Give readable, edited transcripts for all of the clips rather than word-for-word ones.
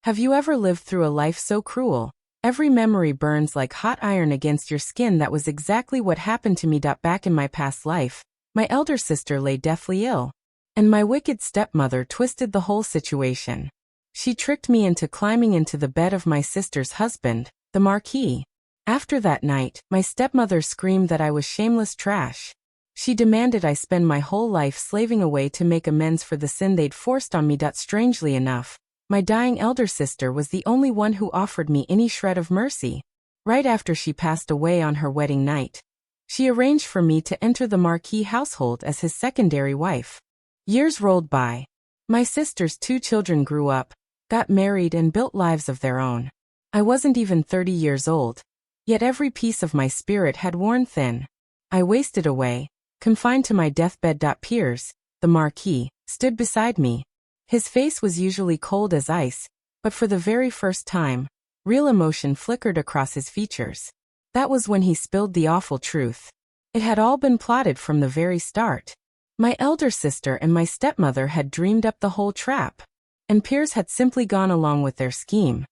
Have you ever lived through a life so cruel? Every memory burns like hot iron against your skin. That was exactly what happened to me. Back in my past life, my elder sister lay deathly ill, and my wicked stepmother twisted the whole situation. She tricked me into climbing into the bed of my sister's husband, the Marquis. After that night, my stepmother screamed that I was shameless trash. She demanded I spend my whole life slaving away to make amends for the sin they'd forced on me. Strangely enough, my dying elder sister was the only one who offered me any shred of mercy. Right after she passed away on her wedding night, she arranged for me to enter the Marquis household as his secondary wife. Years rolled by. My sister's 2 children grew up, got married and built lives of their own. I wasn't even 30 years old, yet every piece of my spirit had worn thin. I wasted away, confined to my deathbed. Piers, the Marquis, stood beside me. His face was usually cold as ice, but for the very first time, real emotion flickered across his features. That was when he spilled the awful truth. It had all been plotted from the very start. My elder sister and my stepmother had dreamed up the whole trap, and Piers had simply gone along with their scheme.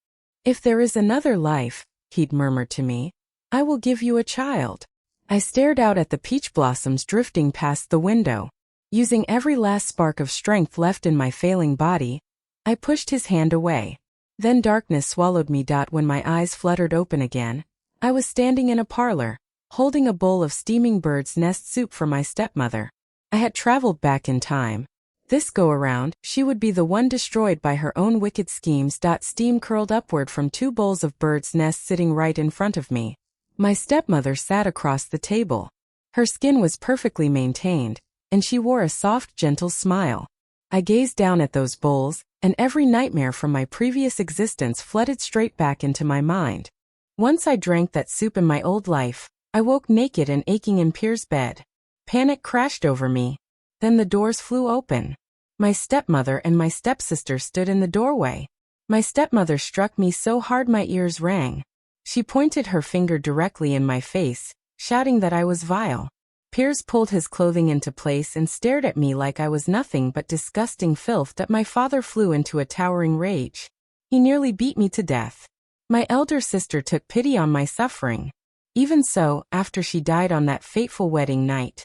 "If there is another life," he'd murmured to me, "I will give you a child." I stared out at the peach blossoms drifting past the window. Using every last spark of strength left in my failing body, I pushed his hand away. Then darkness swallowed me. When my eyes fluttered open again, I was standing in a parlor, holding a bowl of steaming bird's nest soup for my stepmother. I had traveled back in time. This go-around, she would be the one destroyed by her own wicked schemes. Steam curled upward from 2 bowls of bird's nest sitting right in front of me. My stepmother sat across the table. Her skin was perfectly maintained, and she wore a soft, gentle smile. I gazed down at those bowls, and every nightmare from my previous existence flooded straight back into my mind. Once I drank that soup in my old life, I woke naked and aching in Piers' bed. Panic crashed over me. Then the doors flew open. My stepmother and my stepsister stood in the doorway. My stepmother struck me so hard my ears rang. She pointed her finger directly in my face, shouting that I was vile. Piers pulled his clothing into place and stared at me like I was nothing but disgusting filth. My father flew into a towering rage. He nearly beat me to death. My elder sister took pity on my suffering. Even so, after she died on that fateful wedding night,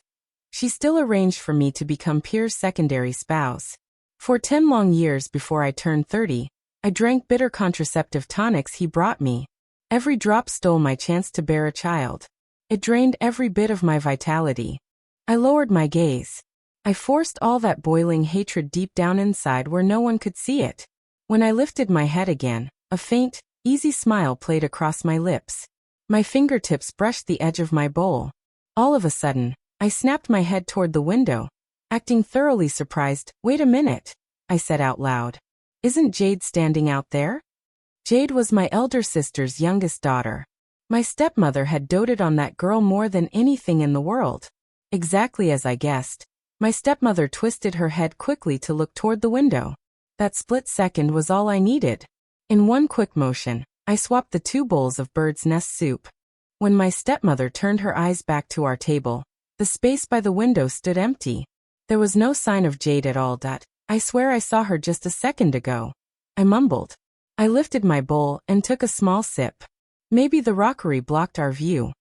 she still arranged for me to become Piers' secondary spouse. For 10 long years before I turned 30, I drank bitter contraceptive tonics he brought me. Every drop stole my chance to bear a child. It drained every bit of my vitality. I lowered my gaze. I forced all that boiling hatred deep down inside where no one could see it. When I lifted my head again, a faint, easy smile played across my lips. My fingertips brushed the edge of my bowl. All of a sudden, I snapped my head toward the window, acting thoroughly surprised. "Wait a minute," I said out loud. "Isn't Jade standing out there?" Jade was my elder sister's youngest daughter. My stepmother had doted on that girl more than anything in the world. Exactly as I guessed, my stepmother twisted her head quickly to look toward the window. That split second was all I needed. In one quick motion, I swapped the 2 bowls of bird's nest soup. When my stepmother turned her eyes back to our table, the space by the window stood empty. There was no sign of Jade at all. "I swear I saw her just a second ago," I mumbled. I lifted my bowl and took a small sip. Maybe the rockery blocked our view.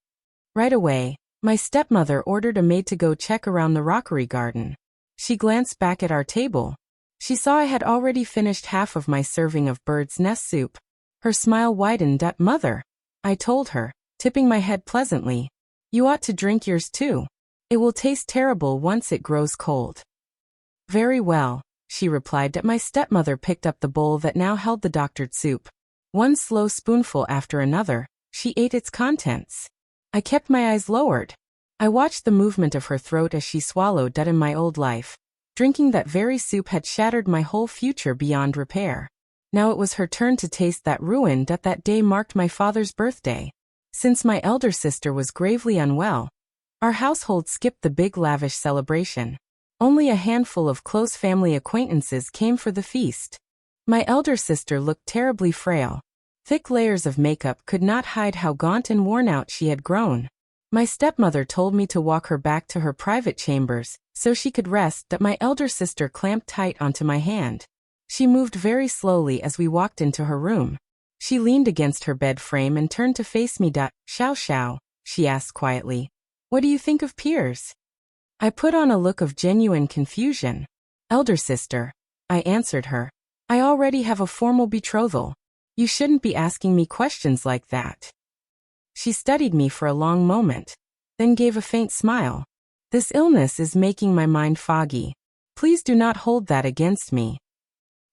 Right away, my stepmother ordered a maid to go check around the rockery garden. She glanced back at our table. She saw I had already finished half of my serving of bird's nest soup. Her smile widened. "Mother," I told her, tipping my head pleasantly, "you ought to drink yours too. It will taste terrible once it grows cold." "Very well," she replied. My stepmother picked up the bowl that now held the doctored soup. One slow spoonful after another, she ate its contents. I kept my eyes lowered. I watched the movement of her throat as she swallowed. In my old life, drinking that very soup had shattered my whole future beyond repair. Now it was her turn to taste that ruin. That day marked my father's birthday. Since my elder sister was gravely unwell, our household skipped the big lavish celebration. Only a handful of close family acquaintances came for the feast. My elder sister looked terribly frail. Thick layers of makeup could not hide how gaunt and worn out she had grown. My stepmother told me to walk her back to her private chambers, so she could rest. My elder sister clamped tight onto my hand. She moved very slowly as we walked into her room. She leaned against her bed frame and turned to face me. Xiao Xiao, she asked quietly. What do you think of Piers? I put on a look of genuine confusion. Elder sister, I answered her. I already have a formal betrothal. You shouldn't be asking me questions like that. She studied me for a long moment, then gave a faint smile. This illness is making my mind foggy. Please do not hold that against me.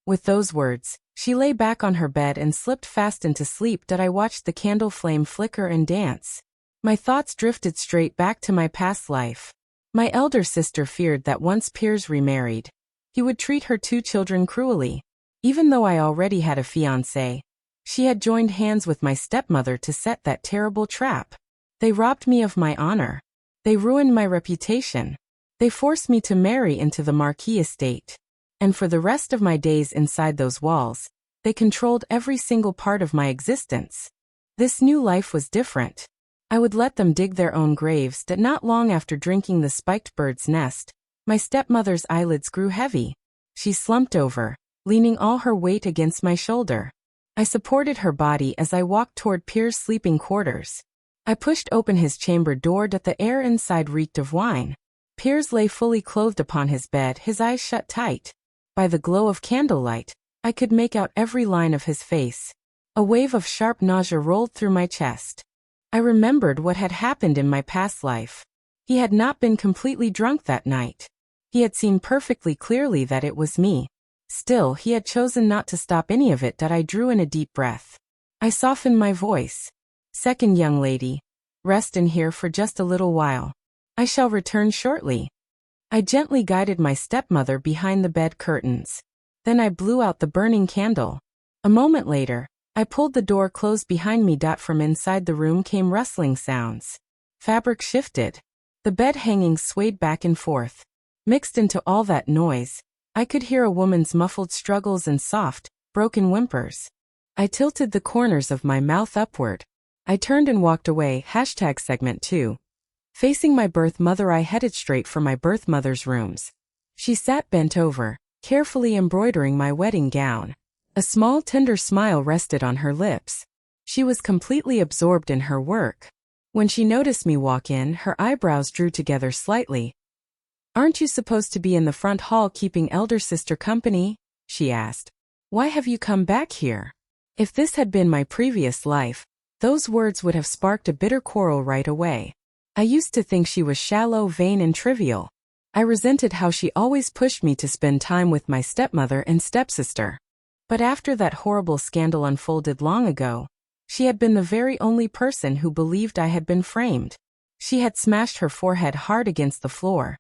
With those words, she lay back on her bed and slipped fast into sleep. I watched the candle flame flicker and dance. My thoughts drifted straight back to my past life. My elder sister feared that once Piers remarried, he would treat her 2 children cruelly. Even though I already had a fiancé, she had joined hands with my stepmother to set that terrible trap. They robbed me of my honor. They ruined my reputation. They forced me to marry into the Marquis estate. And for the rest of my days inside those walls, they controlled every single part of my existence. This new life was different. I would let them dig their own graves. Not long after drinking the spiked bird's nest, my stepmother's eyelids grew heavy. She slumped over, leaning all her weight against my shoulder. I supported her body as I walked toward Piers' sleeping quarters. I pushed open his chamber door. The air inside reeked of wine. Piers lay fully clothed upon his bed, his eyes shut tight. By the glow of candlelight, I could make out every line of his face. A wave of sharp nausea rolled through my chest. I remembered what had happened in my past life. He had not been completely drunk that night. He had seen perfectly clearly that it was me. Still, he had chosen not to stop any of it. I drew in a deep breath. I softened my voice. Second young lady, rest in here for just a little while. I shall return shortly. I gently guided my stepmother behind the bed curtains. Then I blew out the burning candle. A moment later, I pulled the door closed behind me. From inside the room came rustling sounds. Fabric shifted. The bed hangings swayed back and forth. Mixed into all that noise, I could hear a woman's muffled struggles and soft, broken whimpers. I tilted the corners of my mouth upward. I turned and walked away. Segment 2. Facing my birth mother, I headed straight for my birth mother's rooms. She sat bent over, carefully embroidering my wedding gown. A small tender smile rested on her lips. She was completely absorbed in her work. When she noticed me walk in, her eyebrows drew together slightly. Aren't you supposed to be in the front hall keeping elder sister company? She asked. Why have you come back here? If this had been my previous life, those words would have sparked a bitter quarrel right away. I used to think she was shallow, vain, and trivial. I resented how she always pushed me to spend time with my stepmother and stepsister. But after that horrible scandal unfolded long ago, she had been the very only person who believed I had been framed. She had smashed her forehead hard against the floor,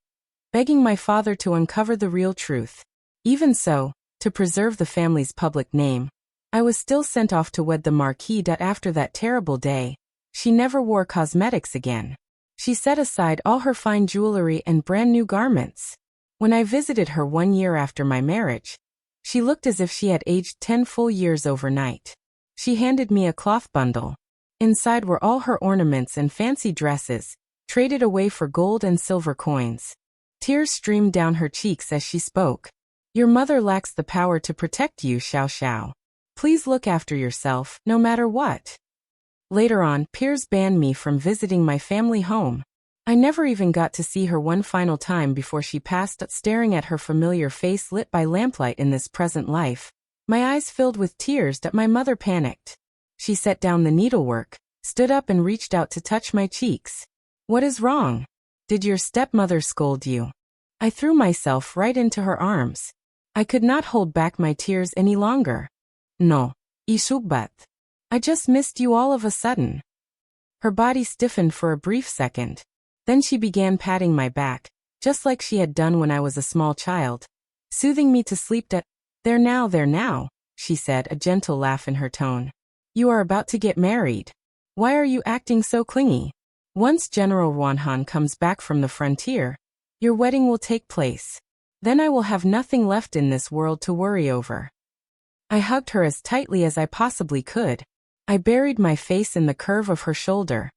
begging my father to uncover the real truth. Even so, to preserve the family's public name, I was still sent off to wed the Marquis. After that terrible day, she never wore cosmetics again. She set aside all her fine jewelry and brand new garments. When I visited her 1 year after my marriage, she looked as if she had aged 10 full years overnight. She handed me a cloth bundle. Inside were all her ornaments and fancy dresses, traded away for gold and silver coins. Tears streamed down her cheeks as she spoke. Your mother lacks the power to protect you, Xiao Xiao. Please look after yourself, no matter what. Later on, Piers banned me from visiting my family home. I never even got to see her one final time before she passed. Staring at her familiar face lit by lamplight in this present life, my eyes filled with tears. My mother panicked. She set down the needlework, stood up and reached out to touch my cheeks. What is wrong? Did your stepmother scold you? I threw myself right into her arms. I could not hold back my tears any longer. No, Ishubat. I just missed you all of a sudden. Her body stiffened for a brief second. Then she began patting my back, just like she had done when I was a small child, soothing me to sleep. There now, she said, a gentle laugh in her tone. You are about to get married. Why are you acting so clingy? Once General Wanhan comes back from the frontier, your wedding will take place. Then I will have nothing left in this world to worry over. I hugged her as tightly as I possibly could. I buried my face in the curve of her shoulder.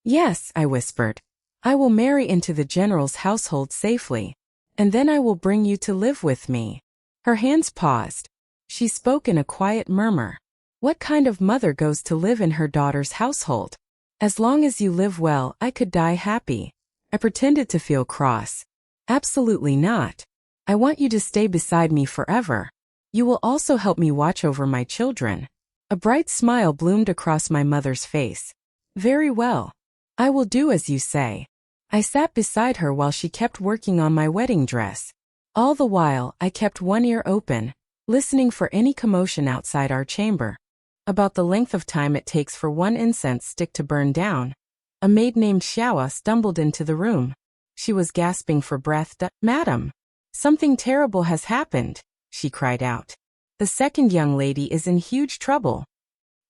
Yes, I whispered. I will marry into the general's household safely, and then I will bring you to live with me. Her hands paused. She spoke in a quiet murmur. What kind of mother goes to live in her daughter's household? As long as you live well, I could die happy. I pretended to feel cross. Absolutely not. I want you to stay beside me forever. You will also help me watch over my children. A bright smile bloomed across my mother's face. Very well. I will do as you say. I sat beside her while she kept working on my wedding dress. All the while, I kept one ear open, listening for any commotion outside our chamber. About the length of time it takes for one incense stick to burn down, a maid named Xiaoa stumbled into the room. She was gasping for breath. Madam, something terrible has happened, she cried out. The second young lady is in huge trouble.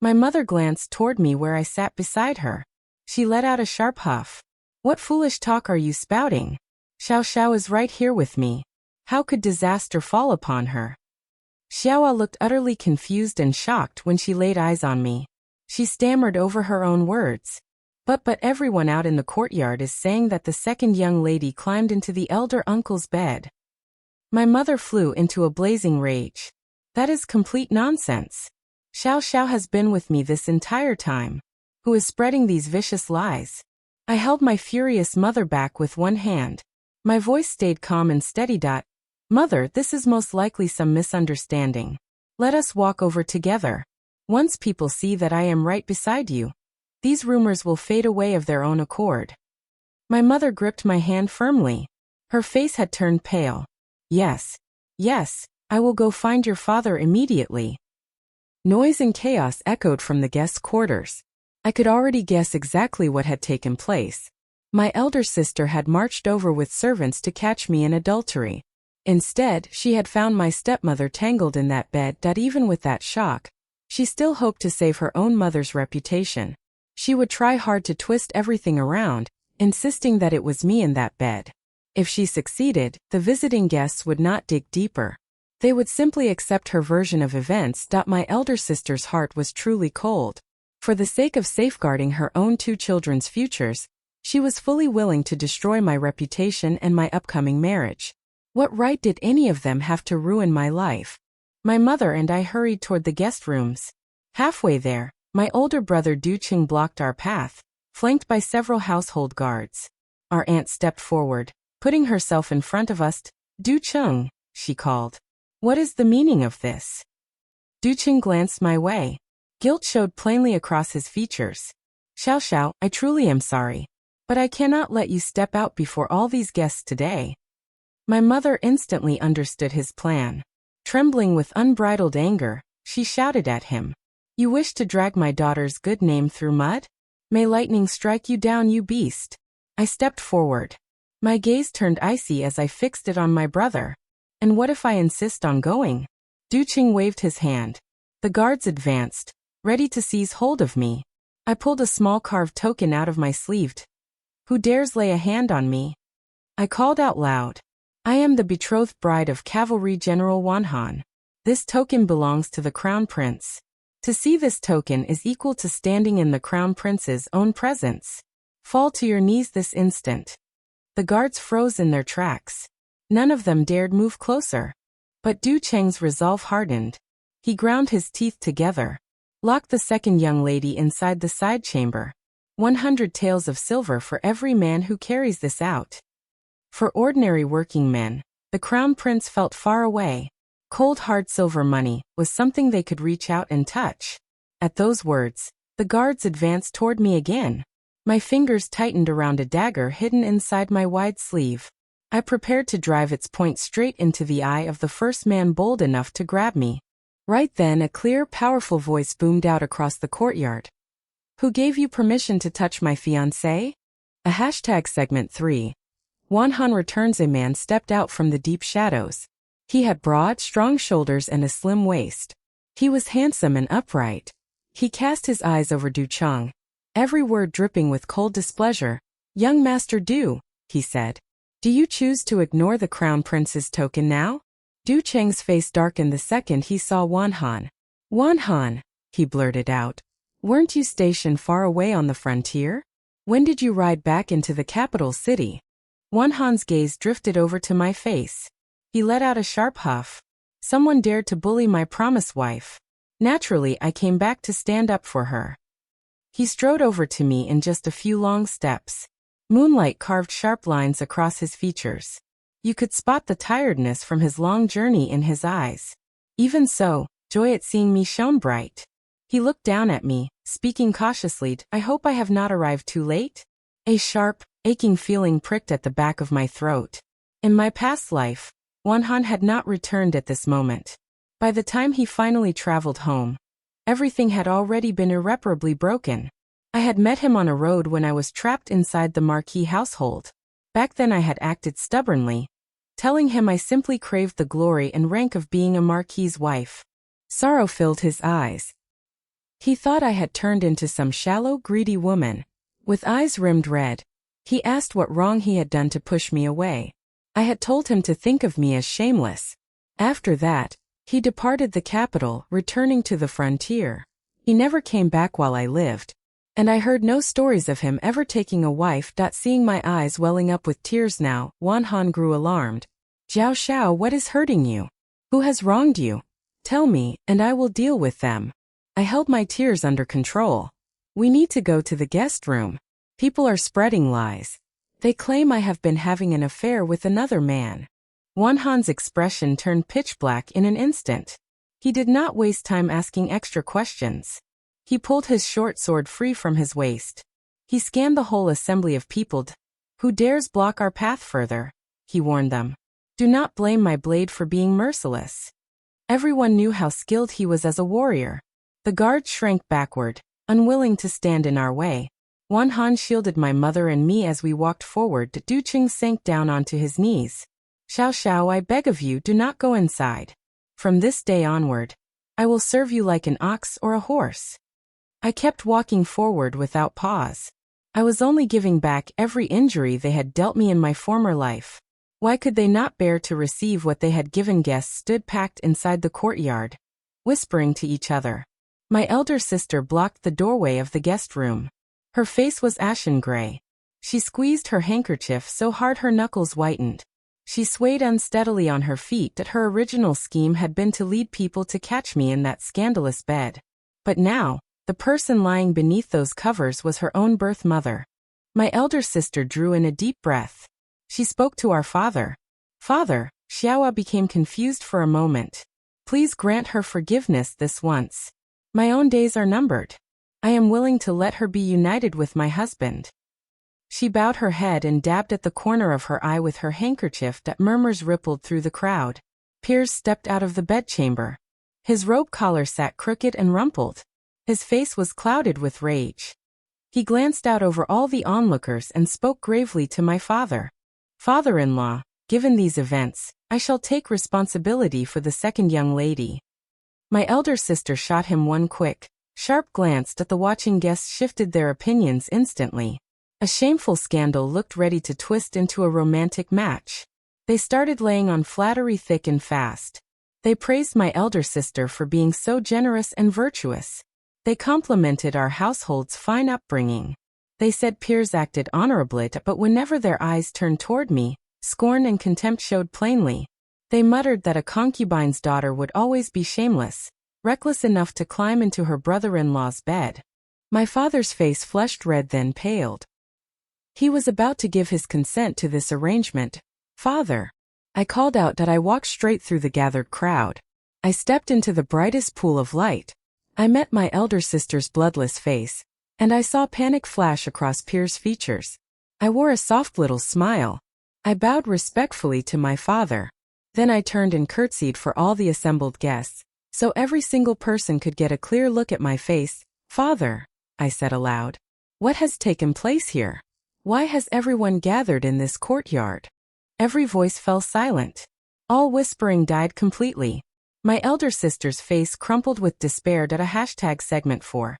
My mother glanced toward me where I sat beside her. She let out a sharp huff. What foolish talk are you spouting? Xiao Xiao is right here with me. How could disaster fall upon her? Xiaoa looked utterly confused and shocked when she laid eyes on me. She stammered over her own words. But everyone out in the courtyard is saying that the second young lady climbed into the elder uncle's bed. My mother flew into a blazing rage. That is complete nonsense. Xiao Xiao has been with me this entire time. Who is spreading these vicious lies? I held my furious mother back with one hand. My voice stayed calm and steady. Mother, this is most likely some misunderstanding. Let us walk over together. Once people see that I am right beside you, these rumors will fade away of their own accord. My mother gripped my hand firmly. Her face had turned pale. Yes, I will go find your father immediately. Noise and chaos echoed from the guest quarters. I could already guess exactly what had taken place. My elder sister had marched over with servants to catch me in adultery. Instead, she had found my stepmother tangled in that bed. Even with that shock, she still hoped to save her own mother's reputation. She would try hard to twist everything around, insisting that it was me in that bed. If she succeeded, the visiting guests would not dig deeper. They would simply accept her version of events. My elder sister's heart was truly cold. For the sake of safeguarding her own two children's futures, she was fully willing to destroy my reputation and my upcoming marriage. What right did any of them have to ruin my life? My mother and I hurried toward the guest rooms. Halfway there, my older brother Du Qing blocked our path, flanked by several household guards. Our aunt stepped forward, putting herself in front of us. Du Qing, she called. What is the meaning of this? Du Qing glanced my way. Guilt showed plainly across his features. Xiao Xiao, I truly am sorry, but I cannot let you step out before all these guests today. My mother instantly understood his plan. Trembling with unbridled anger, she shouted at him. You wish to drag my daughter's good name through mud? May lightning strike you down, you beast. I stepped forward. My gaze turned icy as I fixed it on my brother. And what if I insist on going? Du Qing waved his hand. The guards advanced, ready to seize hold of me. I pulled a small carved token out of my sleeve. Who dares lay a hand on me? I called out loud. I am the betrothed bride of Cavalry General Wanhan. This token belongs to the Crown Prince. To see this token is equal to standing in the Crown Prince's own presence. Fall to your knees this instant. The guards froze in their tracks. None of them dared move closer. But Du Cheng's resolve hardened. He ground his teeth together. Locked the second young lady inside the side chamber. 100 taels of silver for every man who carries this out. For ordinary working men, the Crown Prince felt far away. Cold hard silver money was something they could reach out and touch. At those words, the guards advanced toward me again. My fingers tightened around a dagger hidden inside my wide sleeve. I prepared to drive its point straight into the eye of the first man bold enough to grab me. Right then a clear, powerful voice boomed out across the courtyard. Who gave you permission to touch my fiancé? Segment 3. Wanhan returns. A man stepped out from the deep shadows. He had broad, strong shoulders and a slim waist. He was handsome and upright. He cast his eyes over Du Cheng, every word dripping with cold displeasure. Young Master Du, he said. Do you choose to ignore the Crown Prince's token now? Du Cheng's face darkened the second he saw Wanhan. Wanhan, he blurted out. Weren't you stationed far away on the frontier? When did you ride back into the capital city? Wanhan's gaze drifted over to my face. He let out a sharp huff. Someone dared to bully my promised wife. Naturally, I came back to stand up for her. He strode over to me in just a few long steps. Moonlight carved sharp lines across his features. You could spot the tiredness from his long journey in his eyes. Even so, joy at seeing me shone bright. He looked down at me, speaking cautiously, "I hope I have not arrived too late?" A sharp, aching feeling pricked at the back of my throat. In my past life, Wonhan had not returned at this moment. By the time he finally traveled home, everything had already been irreparably broken. I had met him on a road when I was trapped inside the Marquis household. Back then I had acted stubbornly, telling him I simply craved the glory and rank of being a Marquis's wife. Sorrow filled his eyes. He thought I had turned into some shallow, greedy woman. With eyes rimmed red, he asked what wrong he had done to push me away. I had told him to think of me as shameless. After that, he departed the capital, returning to the frontier. He never came back while I lived, and I heard no stories of him ever taking a wife. Seeing my eyes welling up with tears now, Wonhan grew alarmed. "Jiao Shao, what is hurting you? Who has wronged you? Tell me, and I will deal with them." I held my tears under control. "We need to go to the guest room. People are spreading lies. They claim I have been having an affair with another man." Wonhan's expression turned pitch black in an instant. He did not waste time asking extra questions. He pulled his short sword free from his waist. He scanned the whole assembly of people. "Who dares block our path further?" he warned them. "Do not blame my blade for being merciless." Everyone knew how skilled he was as a warrior. The guards shrank backward, unwilling to stand in our way. Wonhan shielded my mother and me as we walked forward. Du Qing sank down onto his knees. "Xiao Xiao, I beg of you, do not go inside. From this day onward, I will serve you like an ox or a horse." I kept walking forward without pause. I was only giving back every injury they had dealt me in my former life. Why could they not bear to receive what they had given? Guests stood packed inside the courtyard, whispering to each other. My elder sister blocked the doorway of the guest room. Her face was ashen gray. She squeezed her handkerchief so hard her knuckles whitened. She swayed unsteadily on her feet. Her original scheme had been to lead people to catch me in that scandalous bed. But now, the person lying beneath those covers was her own birth mother. My elder sister drew in a deep breath. She spoke to our father. "Father," Xiaoa became confused for a moment. "Please grant her forgiveness this once. My own days are numbered. I am willing to let her be united with my husband." She bowed her head and dabbed at the corner of her eye with her handkerchief. Murmurs rippled through the crowd. Piers stepped out of the bedchamber. His robe collar sat crooked and rumpled. His face was clouded with rage. He glanced out over all the onlookers and spoke gravely to my father. "Father-in-law, given these events, I shall take responsibility for the second young lady." My elder sister shot him one quick, sharp glance. The watching guests shifted their opinions instantly. A shameful scandal looked ready to twist into a romantic match. They started laying on flattery thick and fast. They praised my elder sister for being so generous and virtuous. They complimented our household's fine upbringing. They said Piers acted honorably, but whenever their eyes turned toward me, scorn and contempt showed plainly. They muttered that a concubine's daughter would always be shameless, reckless enough to climb into her brother-in-law's bed. My father's face flushed red then paled. He was about to give his consent to this arrangement. "Father," I called out. I walked straight through the gathered crowd. I stepped into the brightest pool of light. I met my elder sister's bloodless face, and I saw panic flash across Piers' features. I wore a soft little smile. I bowed respectfully to my father. Then I turned and curtsied for all the assembled guests, so every single person could get a clear look at my face. "Father," I said aloud, "what has taken place here? Why has everyone gathered in this courtyard?" Every voice fell silent. All whispering died completely. My elder sister's face crumpled with despair. # segment 4.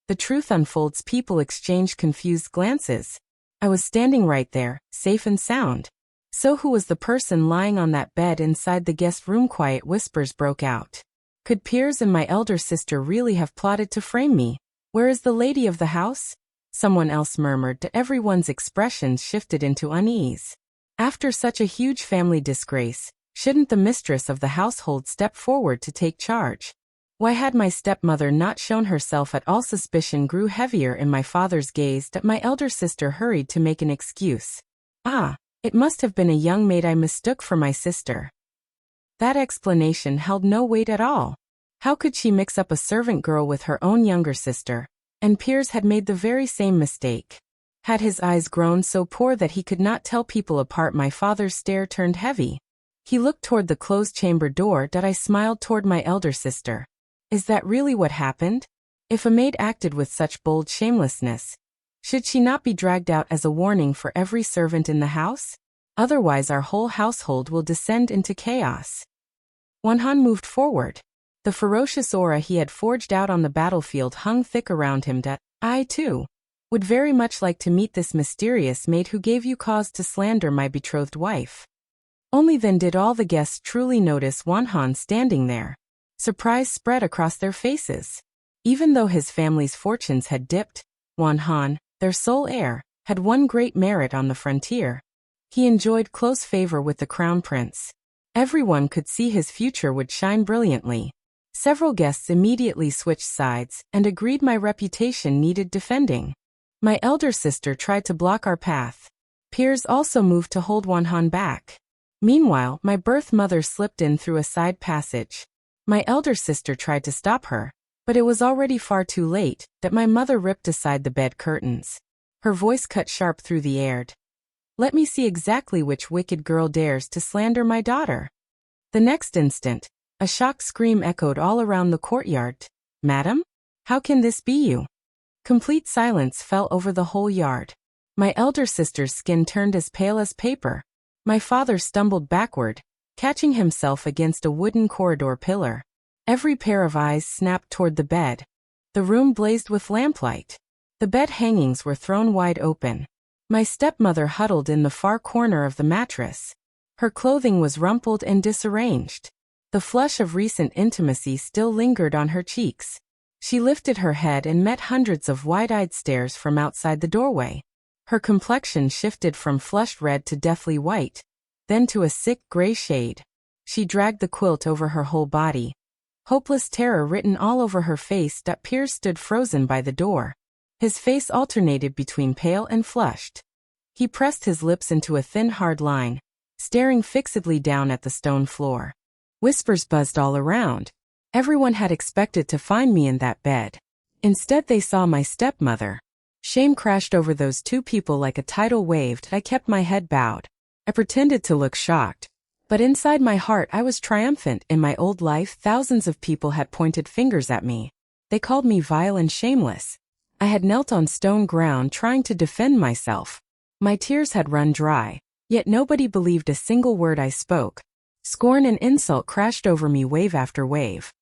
The truth unfolds. People exchanged confused glances. I was standing right there, safe and sound. So who was the person lying on that bed inside the guest room? Quiet whispers broke out. Could Piers and my elder sister really have plotted to frame me? "Where is the lady of the house?" someone else murmured. Everyone's expressions shifted into unease. After such a huge family disgrace, Shouldn't the mistress of the household step forward to take charge? Why had my stepmother not shown herself at all? Suspicion grew heavier in my father's gaze that my elder sister hurried to make an excuse. Ah, it must have been a young maid I mistook for my sister. That explanation held no weight at all. How could she mix up a servant girl with her own younger sister? And Piers had made the very same mistake. Had his eyes grown so poor that he could not tell people apart? My father's stare turned heavy. He looked toward the closed chamber door. I smiled toward my elder sister. Is that really what happened? If a maid acted with such bold shamelessness, should she not be dragged out as a warning for every servant in the house? Otherwise our whole household will descend into chaos. Wanhan moved forward. The ferocious aura he had forged out on the battlefield hung thick around him. I, too, would very much like to meet this mysterious maid who gave you cause to slander my betrothed wife. Only then did all the guests truly notice Wanhan standing there. Surprise spread across their faces. Even though his family's fortunes had dipped, Wanhan, their sole heir, had one great merit on the frontier. He enjoyed close favor with the crown prince. Everyone could see his future would shine brilliantly. Several guests immediately switched sides and agreed my reputation needed defending. My elder sister tried to block our path. Piers also moved to hold Wanhan back. Meanwhile, my birth mother slipped in through a side passage. My elder sister tried to stop her, but it was already far too late. My mother ripped aside the bed curtains. Her voice cut sharp through the air. Let me see exactly which wicked girl dares to slander my daughter. The next instant, a shocked scream echoed all around the courtyard. Madam? How can this be you? Complete silence fell over the whole yard. My elder sister's skin turned as pale as paper. My father stumbled backward, catching himself against a wooden corridor pillar. Every pair of eyes snapped toward the bed. The room blazed with lamplight. The bed hangings were thrown wide open. My stepmother huddled in the far corner of the mattress. Her clothing was rumpled and disarranged. The flush of recent intimacy still lingered on her cheeks. She lifted her head and met hundreds of wide-eyed stares from outside the doorway. Her complexion shifted from flushed red to deathly white, then to a sick gray shade. She dragged the quilt over her whole body. Hopeless terror written all over her face. Piers stood frozen by the door. His face alternated between pale and flushed. He pressed his lips into a thin hard line, staring fixedly down at the stone floor. Whispers buzzed all around. Everyone had expected to find me in that bed. Instead they saw my stepmother. Shame crashed over those two people like a tidal wave. I kept my head bowed. I pretended to look shocked. But inside my heart I was triumphant. In my old life thousands of people had pointed fingers at me. They called me vile and shameless. I had knelt on stone ground trying to defend myself. My tears had run dry, yet nobody believed a single word I spoke. Scorn and insult crashed over me wave after wave.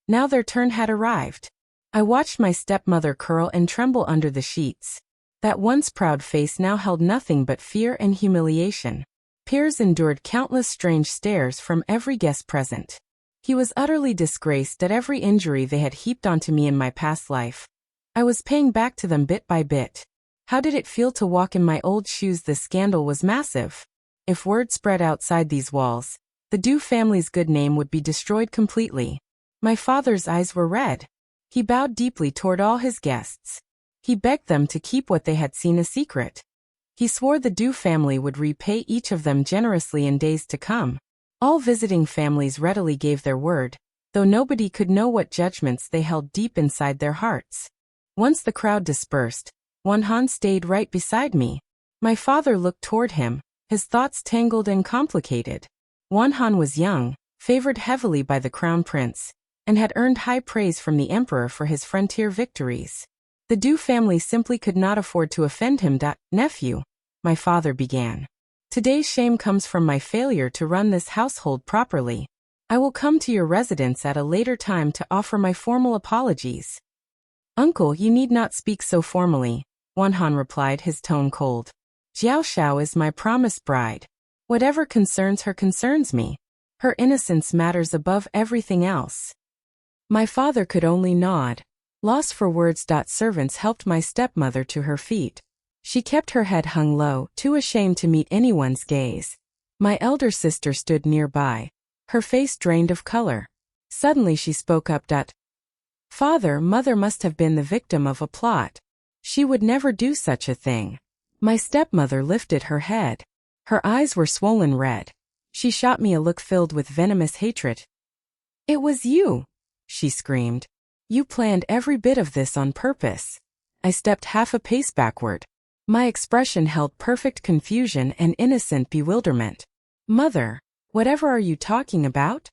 Now their turn had arrived. I watched my stepmother curl and tremble under the sheets. That once proud face now held nothing but fear and humiliation. Piers endured countless strange stares from every guest present. He was utterly disgraced at every injury they had heaped onto me in my past life. I was paying back to them bit by bit. How did it feel to walk in my old shoes? The scandal was massive. If word spread outside these walls, the Dew family's good name would be destroyed completely. My father's eyes were red. He bowed deeply toward all his guests. He begged them to keep what they had seen a secret. He swore the Dew family would repay each of them generously in days to come. All visiting families readily gave their word, though nobody could know what judgments they held deep inside their hearts. Once the crowd dispersed, Wanhan stayed right beside me. My father looked toward him, his thoughts tangled and complicated. Wanhan was young, favored heavily by the crown prince, and had earned high praise from the emperor for his frontier victories. The Dew family simply could not afford to offend him. Nephew, my father began. Today's shame comes from my failure to run this household properly. I will come to your residence at a later time to offer my formal apologies. Uncle, you need not speak so formally, Wanhan replied, his tone cold. Jiao Shao is my promised bride. Whatever concerns her concerns me. Her innocence matters above everything else. My father could only nod. Lost for words. Servants helped my stepmother to her feet. She kept her head hung low, too ashamed to meet anyone's gaze. My elder sister stood nearby, her face drained of color. Suddenly she spoke up. Father, mother must have been the victim of a plot. She would never do such a thing. My stepmother lifted her head. Her eyes were swollen red. She shot me a look filled with venomous hatred. It was you, she screamed. You planned every bit of this on purpose. I stepped half a pace backward. My expression held perfect confusion and innocent bewilderment. Mother, whatever are you talking about?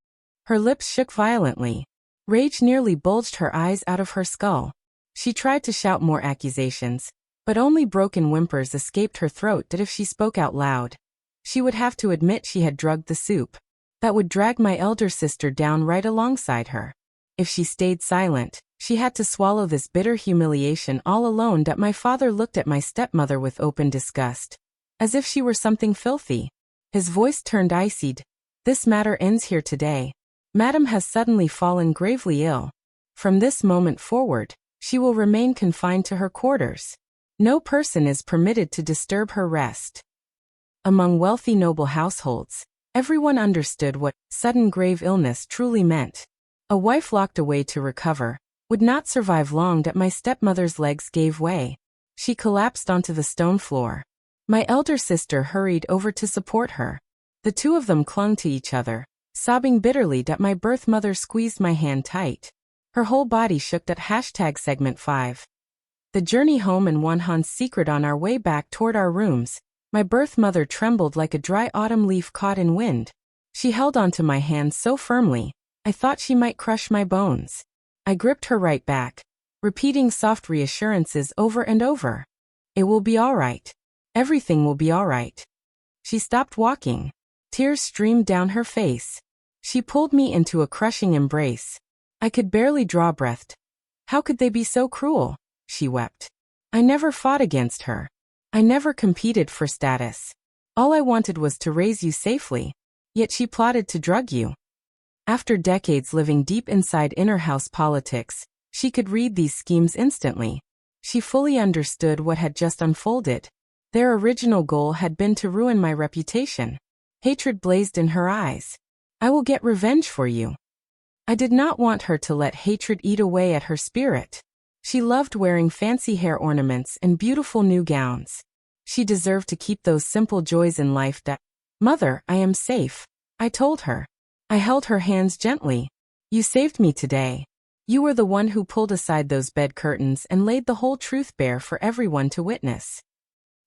Her lips shook violently. Rage nearly bulged her eyes out of her skull. She tried to shout more accusations, but only broken whimpers escaped her throat that if she spoke out loud, she would have to admit she had drugged the soup. That would drag my elder sister down right alongside her. If she stayed silent, she had to swallow this bitter humiliation all alone. That my father looked at my stepmother with open disgust, as if she were something filthy. His voice turned icy. This matter ends here today. Madam has suddenly fallen gravely ill. From this moment forward, she will remain confined to her quarters. No person is permitted to disturb her rest. Among wealthy noble households, everyone understood what sudden grave illness truly meant. A wife locked away to recover would not survive long. That my stepmother's legs gave way. She collapsed onto the stone floor. My elder sister hurried over to support her. The two of them clung to each other, sobbing bitterly. That my birth mother squeezed my hand tight. Her whole body shook. Segment 5. The journey home and Wanhan's secret. On our way back toward our rooms, my birth mother trembled like a dry autumn leaf caught in wind. She held onto my hand so firmly, I thought she might crush my bones. I gripped her right back, repeating soft reassurances over and over. It will be all right. Everything will be all right. She stopped walking. Tears streamed down her face. She pulled me into a crushing embrace. I could barely draw breath. How could they be so cruel? She wept. I never fought against her. I never competed for status. All I wanted was to raise you safely. Yet she plotted to drug you. After decades living deep inside inner house politics, she could read these schemes instantly. She fully understood what had just unfolded. Their original goal had been to ruin my reputation. Hatred blazed in her eyes. I will get revenge for you. I did not want her to let hatred eat away at her spirit. She loved wearing fancy hair ornaments and beautiful new gowns. She deserved to keep those simple joys in life. Mother, I am safe, I told her. I held her hands gently. You saved me today. You were the one who pulled aside those bed curtains and laid the whole truth bare for everyone to witness.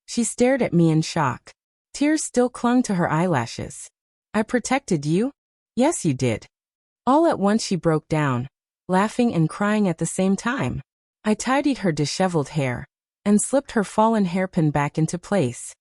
She stared at me in shock. Tears still clung to her eyelashes. I protected you? Yes, you did. All at once she broke down, laughing and crying at the same time. I tidied her disheveled hair and slipped her fallen hairpin back into place.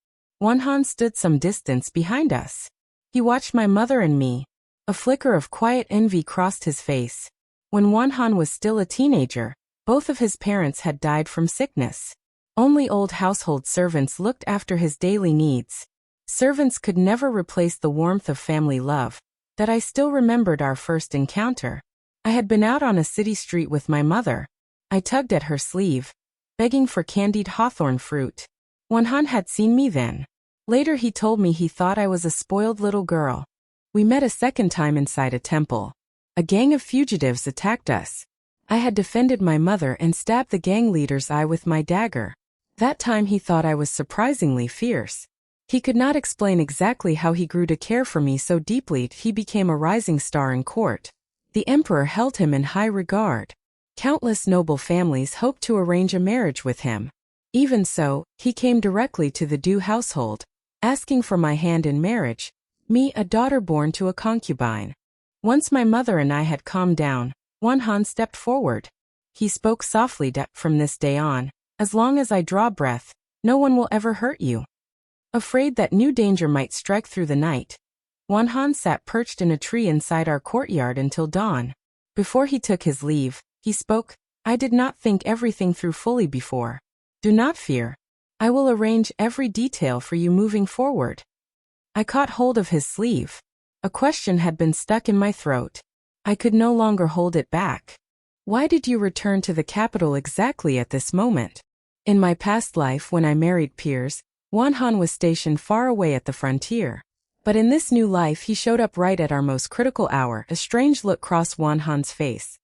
Wanhan stood some distance behind us. He watched my mother and me. A flicker of quiet envy crossed his face. When Wanhan was still a teenager, both of his parents had died from sickness. Only old household servants looked after his daily needs. Servants could never replace the warmth of family love. That I still remembered our first encounter. I had been out on a city street with my mother. I tugged at her sleeve, begging for candied hawthorn fruit. Wanhan had seen me then. Later he told me he thought I was a spoiled little girl. We met a second time inside a temple. A gang of fugitives attacked us. I had defended my mother and stabbed the gang leader's eye with my dagger. That time he thought I was surprisingly fierce. He could not explain exactly how he grew to care for me so deeply. He became a rising star in court. The emperor held him in high regard. Countless noble families hoped to arrange a marriage with him. Even so, he came directly to the Du household, asking for my hand in marriage, me, a daughter born to a concubine. Once my mother and I had calmed down, Wanhan stepped forward. He spoke softly. From this day on, as long as I draw breath, no one will ever hurt you. Afraid that new danger might strike through the night, Wanhan sat perched in a tree inside our courtyard until dawn. Before he took his leave, he spoke. I did not think everything through fully before. Do not fear. I will arrange every detail for you moving forward. I caught hold of his sleeve. A question had been stuck in my throat. I could no longer hold it back. Why did you return to the capital exactly at this moment? In my past life when I married Piers, Wanhan was stationed far away at the frontier. But in this new life he showed up right at our most critical hour. A strange look crossed Wan Han's face.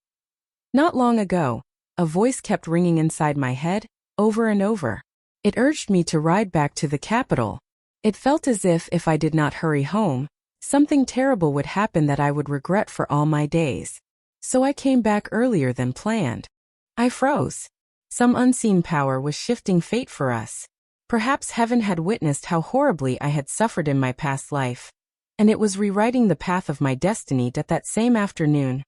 Not long ago, a voice kept ringing inside my head, over and over. It urged me to ride back to the capital. It felt as if I did not hurry home, something terrible would happen that I would regret for all my days. So I came back earlier than planned. I froze. Some unseen power was shifting fate for us. Perhaps heaven had witnessed how horribly I had suffered in my past life, and it was rewriting the path of my destiny. That same afternoon,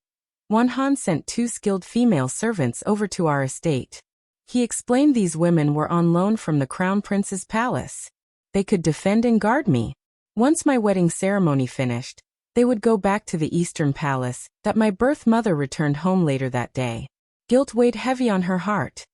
Wan Han sent 2 skilled female servants over to our estate. He explained these women were on loan from the Crown Prince's palace. They could defend and guard me. Once my wedding ceremony finished, they would go back to the Eastern Palace. That my birth mother returned home later that day. Guilt weighed heavy on her heart.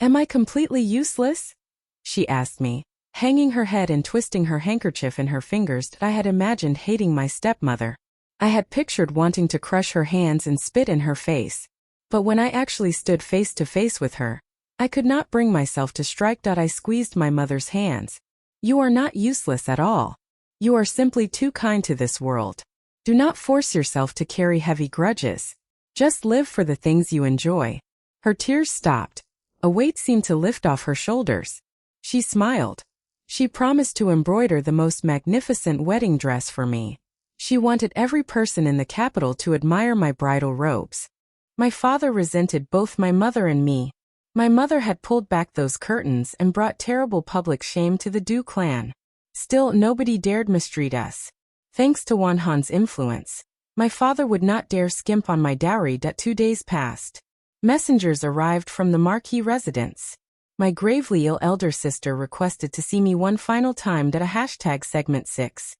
Am I completely useless? She asked me, hanging her head and twisting her handkerchief in her fingers. I had imagined hating my stepmother. I had pictured wanting to crush her hands and spit in her face. But when I actually stood face to face with her, I could not bring myself to strike. I squeezed my mother's hands. You are not useless at all. You are simply too kind to this world. Do not force yourself to carry heavy grudges. Just live for the things you enjoy. Her tears stopped. A weight seemed to lift off her shoulders. She smiled. She promised to embroider the most magnificent wedding dress for me. She wanted every person in the capital to admire my bridal robes. My father resented both my mother and me. My mother had pulled back those curtains and brought terrible public shame to the Du clan. Still, nobody dared mistreat us. Thanks to Wan Han's influence, my father would not dare skimp on my dowry. 2 days passed. Messengers arrived from the Marquis residence. My gravely ill elder sister requested to see me one final time. Segment 6.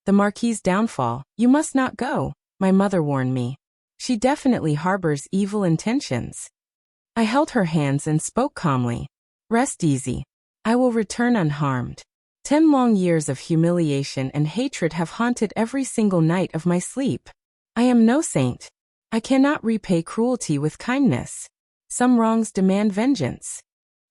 The Marquis's downfall. You must not go, my mother warned me. She definitely harbors evil intentions. I held her hands and spoke calmly. Rest easy. I will return unharmed. 10 long years of humiliation and hatred have haunted every single night of my sleep. I am no saint. I cannot repay cruelty with kindness. Some wrongs demand vengeance.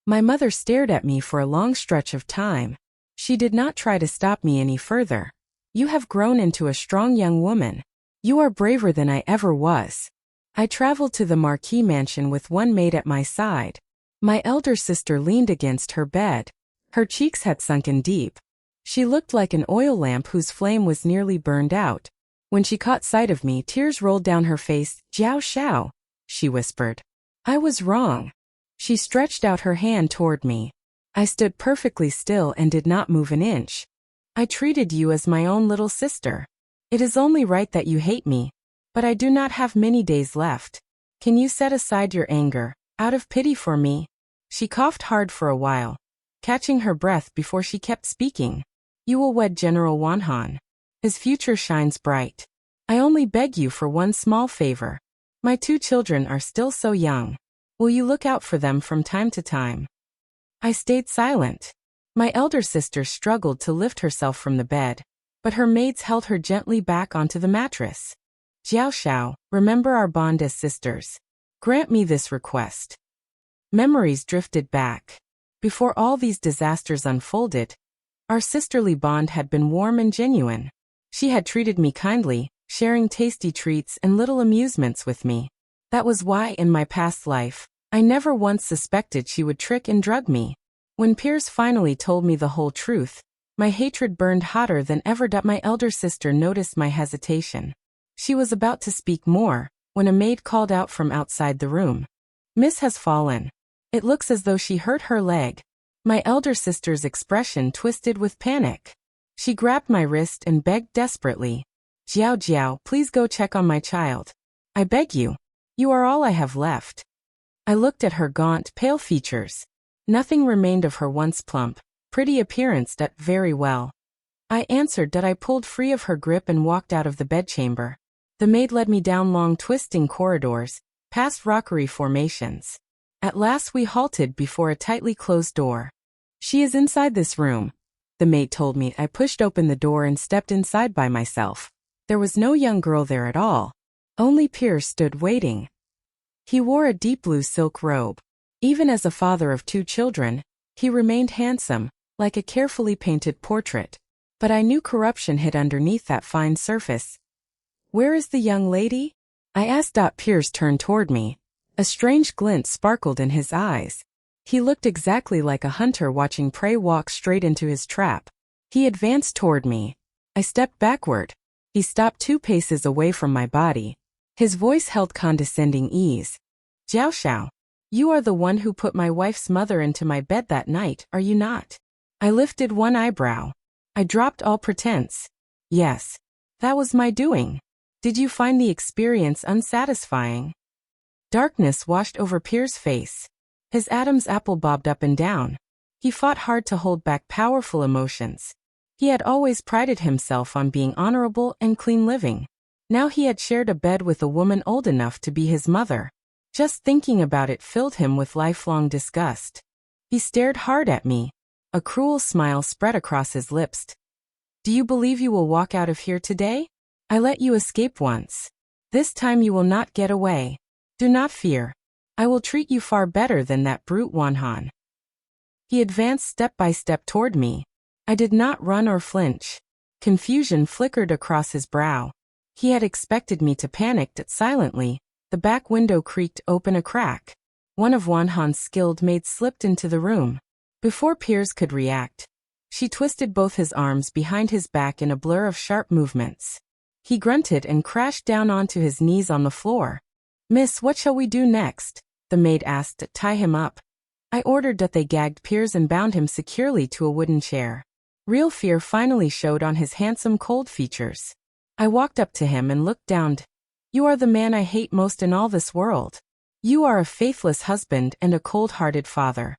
My mother stared at me for a long stretch of time. She did not try to stop me any further. You have grown into a strong young woman. You are braver than I ever was. I traveled to the Marquis mansion with one maid at my side. My elder sister leaned against her bed. Her cheeks had sunken deep. She looked like an oil lamp whose flame was nearly burned out. When she caught sight of me, tears rolled down her face. Jiao Xiao, she whispered. I was wrong. She stretched out her hand toward me. I stood perfectly still and did not move an inch. I treated you as my own little sister. It is only right that you hate me. But I do not have many days left. Can you set aside your anger, out of pity for me? She coughed hard for a while, catching her breath before she kept speaking. You will wed General Wan Han. His future shines bright. I only beg you for one small favor. My 2 children are still so young. Will you look out for them from time to time? I stayed silent. My elder sister struggled to lift herself from the bed, but her maids held her gently back onto the mattress. Jiao Xiao, remember our bond as sisters. Grant me this request. Memories drifted back. Before all these disasters unfolded, our sisterly bond had been warm and genuine. She had treated me kindly, sharing tasty treats and little amusements with me. That was why, in my past life, I never once suspected she would trick and drug me. When Piers finally told me the whole truth, my hatred burned hotter than ever. My elder sister noticed my hesitation. She was about to speak more, when a maid called out from outside the room. Miss has fallen. It looks as though she hurt her leg. My elder sister's expression twisted with panic. She grabbed my wrist and begged desperately. Jiao Jiao, please go check on my child. I beg you. You are all I have left. I looked at her gaunt, pale features. Nothing remained of her once plump, pretty appearance. Very well. I answered. I pulled free of her grip and walked out of the bedchamber. The maid led me down long twisting corridors, past rockery formations. At last we halted before a tightly closed door. She is inside this room, the maid told me. I pushed open the door and stepped inside by myself. There was no young girl there at all. Only Piers stood waiting. He wore a deep blue silk robe. Even as a father of 2 children, he remained handsome, like a carefully painted portrait. But I knew corruption hid underneath that fine surface. "Where is the young lady?" I asked. Piers turned toward me. A strange glint sparkled in his eyes. He looked exactly like a hunter watching prey walk straight into his trap. He advanced toward me. I stepped backward. He stopped 2 paces away from my body. His voice held condescending ease. "Jiao Xiao, you are the one who put my wife's mother into my bed that night, are you not?" I lifted one eyebrow. I dropped all pretense. "Yes. That was my doing. Did you find the experience unsatisfying?" Darkness washed over Piers' face. His Adam's apple bobbed up and down. He fought hard to hold back powerful emotions. He had always prided himself on being honorable and clean living. Now he had shared a bed with a woman old enough to be his mother. Just thinking about it filled him with lifelong disgust. He stared hard at me. A cruel smile spread across his lips. "Do you believe you will walk out of here today? I let you escape once. This time you will not get away. Do not fear. I will treat you far better than that brute Wanhan." He advanced step by step toward me. I did not run or flinch. Confusion flickered across his brow. He had expected me to panic. Silently, the back window creaked open a crack. One of Wanhan's skilled maids slipped into the room. Before Piers could react, she twisted both his arms behind his back in a blur of sharp movements. He grunted and crashed down onto his knees on the floor. "Miss, what shall we do next?" the maid asked. "Tie him up." I ordered that they gagged Piers and bound him securely to a wooden chair. Real fear finally showed on his handsome, cold features. I walked up to him and looked down. "You are the man I hate most in all this world. You are a faithless husband and a cold-hearted father.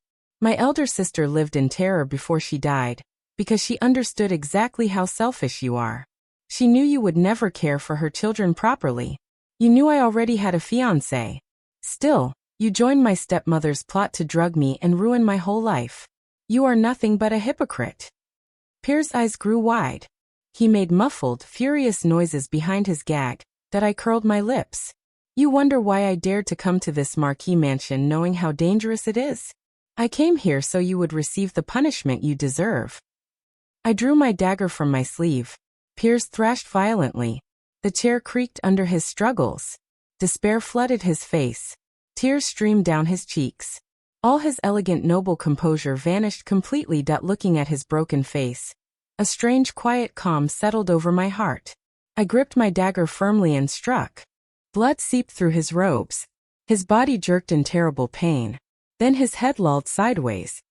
My elder sister lived in terror before she died, because she understood exactly how selfish you are. She knew you would never care for her children properly. You knew I already had a fiancé. Still, you joined my stepmother's plot to drug me and ruin my whole life. You are nothing but a hypocrite." Piers' eyes grew wide. He made muffled, furious noises behind his gag, that I curled my lips. "You wonder why I dared to come to this marquee mansion knowing how dangerous it is? I came here so you would receive the punishment you deserve." I drew my dagger from my sleeve. Piers thrashed violently. The chair creaked under his struggles. Despair flooded his face. Tears streamed down his cheeks. All his elegant noble composure vanished completely. Looking at his broken face, a strange quiet calm settled over my heart. I gripped my dagger firmly and struck. Blood seeped through his robes. His body jerked in terrible pain. Then his head lolled sideways.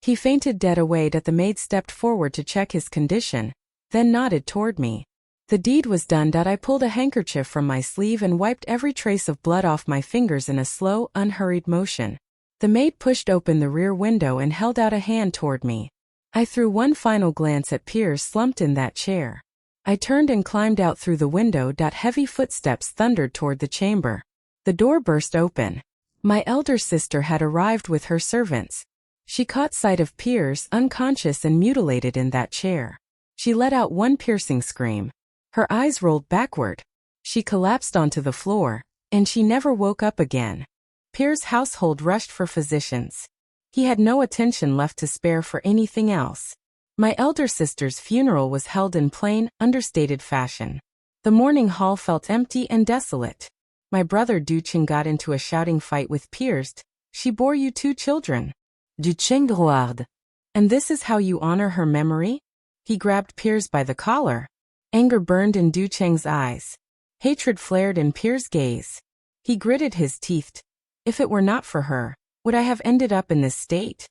He fainted dead away. The maid stepped forward to check his condition, then nodded toward me. The deed was done. I pulled a handkerchief from my sleeve and wiped every trace of blood off my fingers in a slow, unhurried motion. The maid pushed open the rear window and held out a hand toward me. I threw one final glance at Piers slumped in that chair. I turned and climbed out through the window. Heavy footsteps thundered toward the chamber. The door burst open. My elder sister had arrived with her servants. She caught sight of Piers unconscious and mutilated in that chair. She let out one piercing scream. Her eyes rolled backward. She collapsed onto the floor, and she never woke up again. Piers' household rushed for physicians. He had no attention left to spare for anything else. My elder sister's funeral was held in plain, understated fashion. The mourning hall felt empty and desolate. My brother Du Cheng got into a shouting fight with Piers. "She bore you 2 children. Du Cheng roared. And this is how you honor her memory?" He grabbed Piers by the collar. Anger burned in Du Cheng's eyes. Hatred flared in Piers' gaze. He gritted his teeth. If it were not for her, would I have ended up in this state?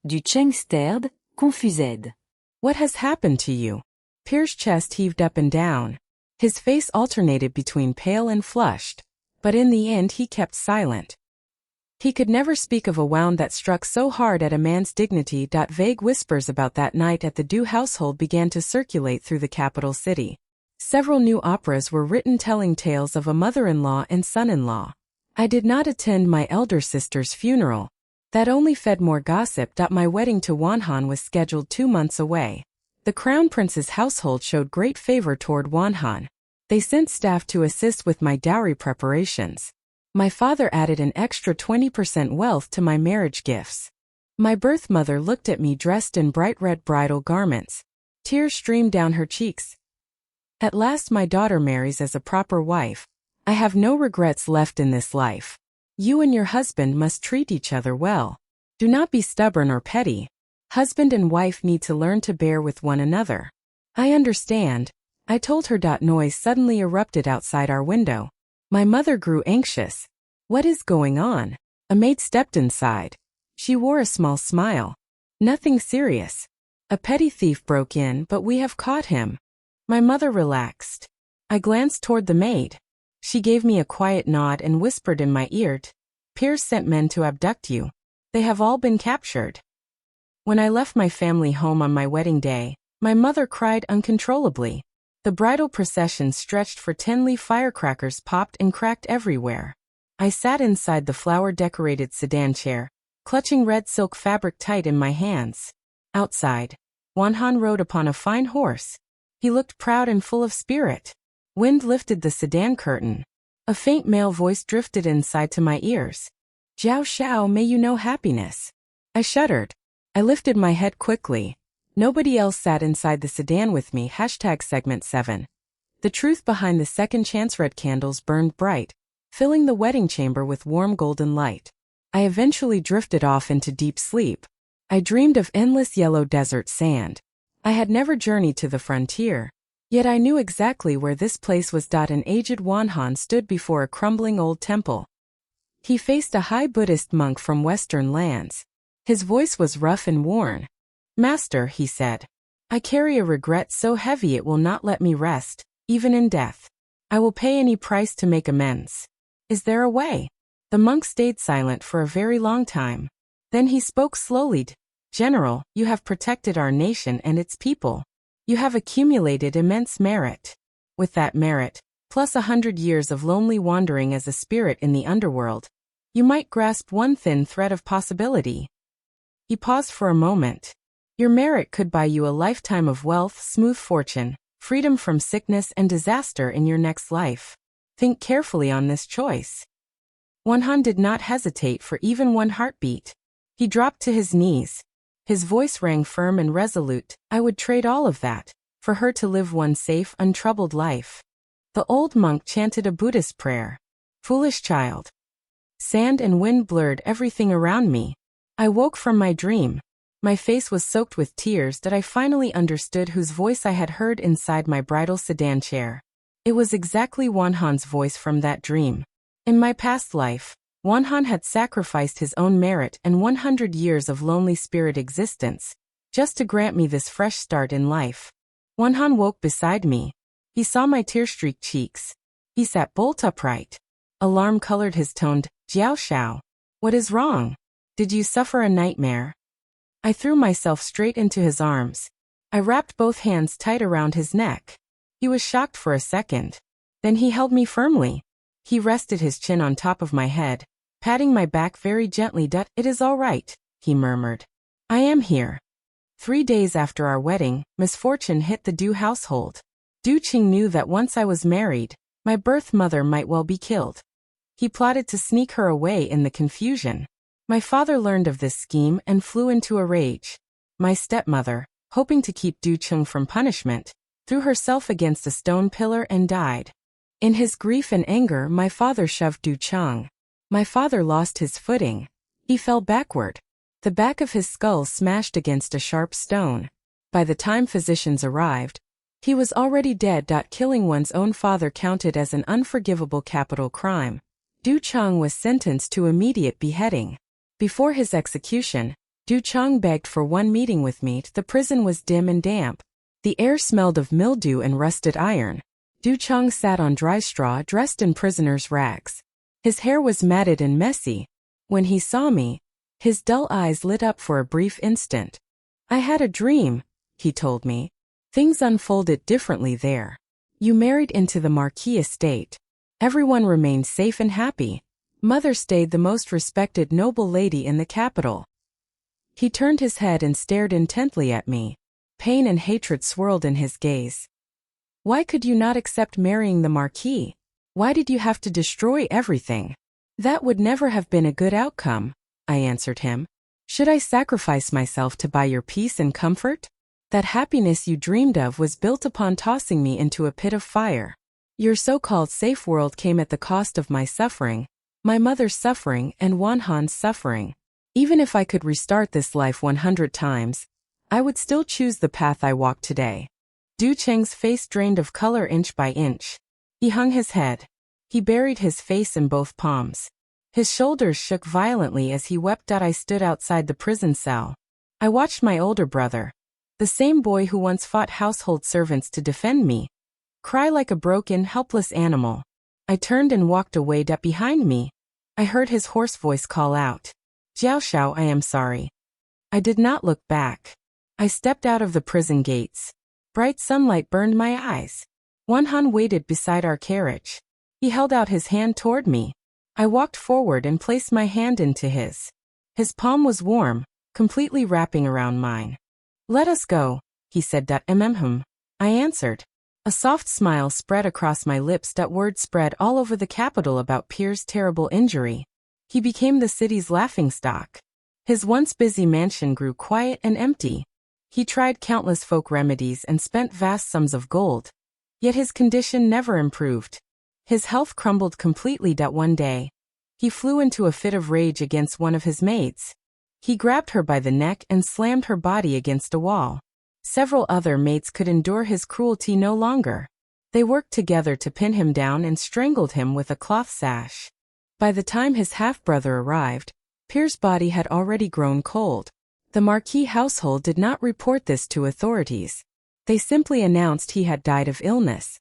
Du Cheng stared, confused. What has happened to you? Piers' chest heaved up and down. His face alternated between pale and flushed, but in the end he kept silent. He could never speak of a wound that struck so hard at a man's dignity. Vague whispers about that night at the Du household began to circulate through the capital city. Several new operas were written telling tales of a mother-in-law and son-in-law. I did not attend my elder sister's funeral. That only fed more gossip. My wedding to Wanhan was scheduled 2 months away. The Crown Prince's household showed great favor toward Wanhan. They sent staff to assist with my dowry preparations. My father added an extra 20% wealth to my marriage gifts. My birth mother looked at me dressed in bright red bridal garments. Tears streamed down her cheeks. At last my daughter marries as a proper wife. I have no regrets left in this life. You and your husband must treat each other well. Do not be stubborn or petty. Husband and wife need to learn to bear with one another. I understand, I told her. Noise suddenly erupted outside our window. My mother grew anxious. What is going on? A maid stepped inside. She wore a small smile. Nothing serious. A petty thief broke in, but we have caught him. My mother relaxed. I glanced toward the maid. She gave me a quiet nod and whispered in my ear, Piers sent men to abduct you. They have all been captured. When I left my family home on my wedding day, my mother cried uncontrollably. The bridal procession stretched for 10 firecrackers popped and cracked everywhere. I sat inside the flower-decorated sedan chair, clutching red silk fabric tight in my hands. Outside, Wanhan rode upon a fine horse. He looked proud and full of spirit. Wind lifted the sedan curtain. A faint male voice drifted inside to my ears. Jiao Shao, may you know happiness. I shuddered. I lifted my head quickly. Nobody else sat inside the sedan with me. Segment 7. The truth behind the second chance. Red candles burned bright, filling the wedding chamber with warm golden light. I eventually drifted off into deep sleep. I dreamed of endless yellow desert sand. I had never journeyed to the frontier, yet I knew exactly where this place was. An aged Wanhan stood before a crumbling old temple. He faced a high Buddhist monk from western lands. His voice was rough and worn. Master, he said, I carry a regret so heavy it will not let me rest, even in death. I will pay any price to make amends. Is there a way? The monk stayed silent for a very long time. Then he spoke slowly. General, you have protected our nation and its people. You have accumulated immense merit. With that merit, plus 100 years of lonely wandering as a spirit in the underworld, you might grasp one thin thread of possibility. He paused for a moment. Your merit could buy you a lifetime of wealth, smooth fortune, freedom from sickness and disaster in your next life. Think carefully on this choice. Wanhan did not hesitate for even one heartbeat. He dropped to his knees. His voice rang firm and resolute. I would trade all of that for her to live one safe, untroubled life. The old monk chanted a Buddhist prayer. Foolish child. Sand and wind blurred everything around me. I woke from my dream. My face was soaked with tears. I finally understood whose voice I had heard inside my bridal sedan chair. It was exactly Wanhan's voice from that dream. In my past life, Wanhan had sacrificed his own merit and 100 years of lonely spirit existence, just to grant me this fresh start in life. Wanhan woke beside me. He saw my tear-streaked cheeks. He sat bolt upright. Alarm colored his tone. Jiao Shao. What is wrong? Did you suffer a nightmare? I threw myself straight into his arms. I wrapped both hands tight around his neck. He was shocked for a second. Then he held me firmly. He rested his chin on top of my head, patting my back very gently. It is all right, he murmured. I am here. 3 days after our wedding, misfortune hit the Du household. Du Qing knew that once I was married, my birth mother might well be killed. He plotted to sneak her away in the confusion. My father learned of this scheme and flew into a rage. My stepmother, hoping to keep Du Qing from punishment, threw herself against a stone pillar and died. In his grief and anger, my father shoved Du Qing. My father lost his footing. He fell backward. The back of his skull smashed against a sharp stone. By the time physicians arrived, he was already dead. Killing one's own father counted as an unforgivable capital crime. Du Qing was sentenced to immediate beheading. Before his execution, Du Qing begged for one meeting with me. The prison was dim and damp. The air smelled of mildew and rusted iron. Du Qing sat on dry straw dressed in prisoner's rags. His hair was matted and messy. When he saw me, his dull eyes lit up for a brief instant. I had a dream, he told me. Things unfolded differently there. You married into the Marquis estate. Everyone remained safe and happy. Mother stayed the most respected noble lady in the capital. He turned his head and stared intently at me. Pain and hatred swirled in his gaze. Why could you not accept marrying the Marquis? Why did you have to destroy everything? That would never have been a good outcome, I answered him. Should I sacrifice myself to buy your peace and comfort? That happiness you dreamed of was built upon tossing me into a pit of fire. Your so-called safe world came at the cost of my suffering, my mother's suffering and Wanhan's suffering. Even if I could restart this life 100 times, I would still choose the path I walk today. Du Cheng's face drained of color inch by inch. He hung his head. He buried his face in both palms. His shoulders shook violently as he wept. I stood outside the prison cell. I watched my older brother, the same boy who once fought household servants to defend me, cry like a broken, helpless animal. I turned and walked away. Behind me, I heard his hoarse voice call out, "Jiaoshao, I am sorry." I did not look back. I stepped out of the prison gates. Bright sunlight burned my eyes. Wanhan waited beside our carriage. He held out his hand toward me. I walked forward and placed my hand into his. His palm was warm, completely wrapping around mine. "Let us go," he said. I answered. A soft smile spread across my lips. Word spread all over the capital about Pierre's terrible injury. He became the city's laughingstock. His once busy mansion grew quiet and empty. He tried countless folk remedies and spent vast sums of gold. Yet his condition never improved. His health crumbled completely. One day, he flew into a fit of rage against one of his maids. He grabbed her by the neck and slammed her body against a wall. Several other maids could endure his cruelty no longer. They worked together to pin him down and strangled him with a cloth sash. By the time his half-brother arrived, Pierre's body had already grown cold. The Marquis household did not report this to authorities. They simply announced he had died of illness.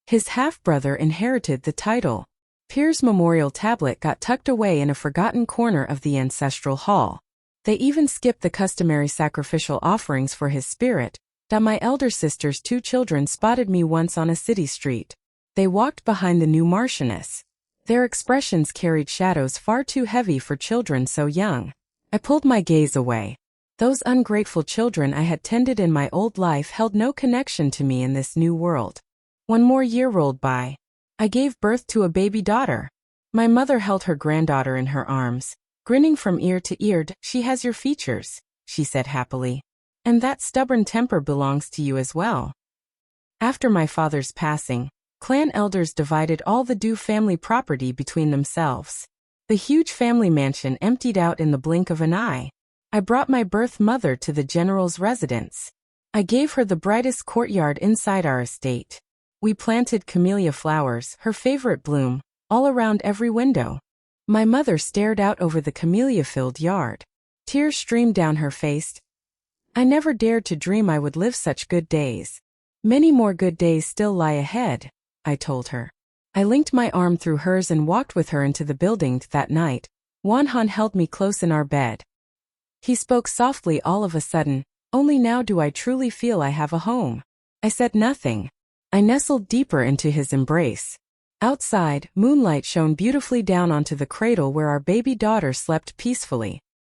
His half-brother inherited the title. Pierre's memorial tablet got tucked away in a forgotten corner of the ancestral hall. They even skipped the customary sacrificial offerings for his spirit. My elder sister's 2 children spotted me once on a city street. They walked behind the new Marchioness. Their expressions carried shadows far too heavy for children so young. I pulled my gaze away. Those ungrateful children I had tended in my old life held no connection to me in this new world. 1 more year rolled by. I gave birth to a baby daughter. My mother held her granddaughter in her arms, grinning from ear to ear. "She has your features," she said happily. "And that stubborn temper belongs to you as well." After my father's passing, clan elders divided all the Du family property between themselves. The huge family mansion emptied out in the blink of an eye. I brought my birth mother to the general's residence. I gave her the brightest courtyard inside our estate. We planted camellia flowers, her favorite bloom, all around every window. My mother stared out over the camellia-filled yard. Tears streamed down her face. I never dared to dream I would live such good days. Many more good days still lie ahead, I told her. I linked my arm through hers and walked with her into the building. That night, Wanhan held me close in our bed. He spoke softly all of a sudden. "Only now do I truly feel I have a home." I said nothing. I nestled deeper into his embrace. Outside, moonlight shone beautifully down onto the cradle where our baby daughter slept peacefully.